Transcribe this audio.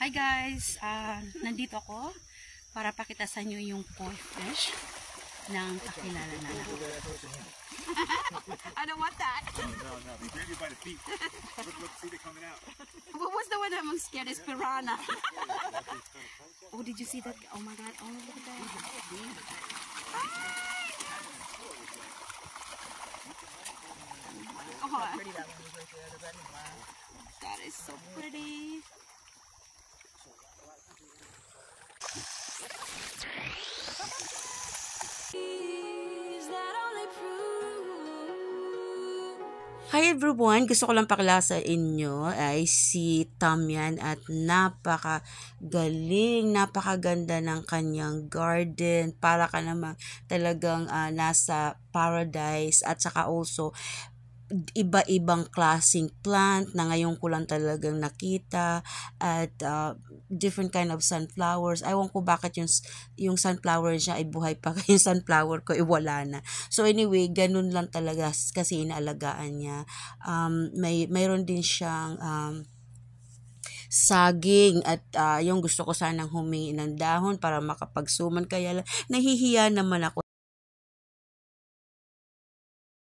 Hi guys, nandito ako para pakita sa inyo yung koi fish ng kakilala na. I don't want that. No, they grab you by the feet. Look, see they're coming out. What was the one I'm scared is piranha? Oh, did you see that? Oh my god, oh look at that. Oh, pretty that one is right there, the red and black. That is so pretty. Hi everyone! Gusto ko lang pakilala sa inyo ay si Tamyan at napakagaling, napakaganda ng kanyang garden. Para ka namang talagang nasa paradise at saka also iba-ibang klaseng plant na ngayon ko lang talagang nakita at different kind of sunflowers. Ewan ko bakit yung sunflower niya ay buhay pa yung sunflower ko ay wala na. So anyway, ganun lang talaga kasi inaalagaan niya. Mayroon din siyang saging at yung gusto ko sanang humingi ng dahon para makapagsuman kaya lang nahihiya naman ako.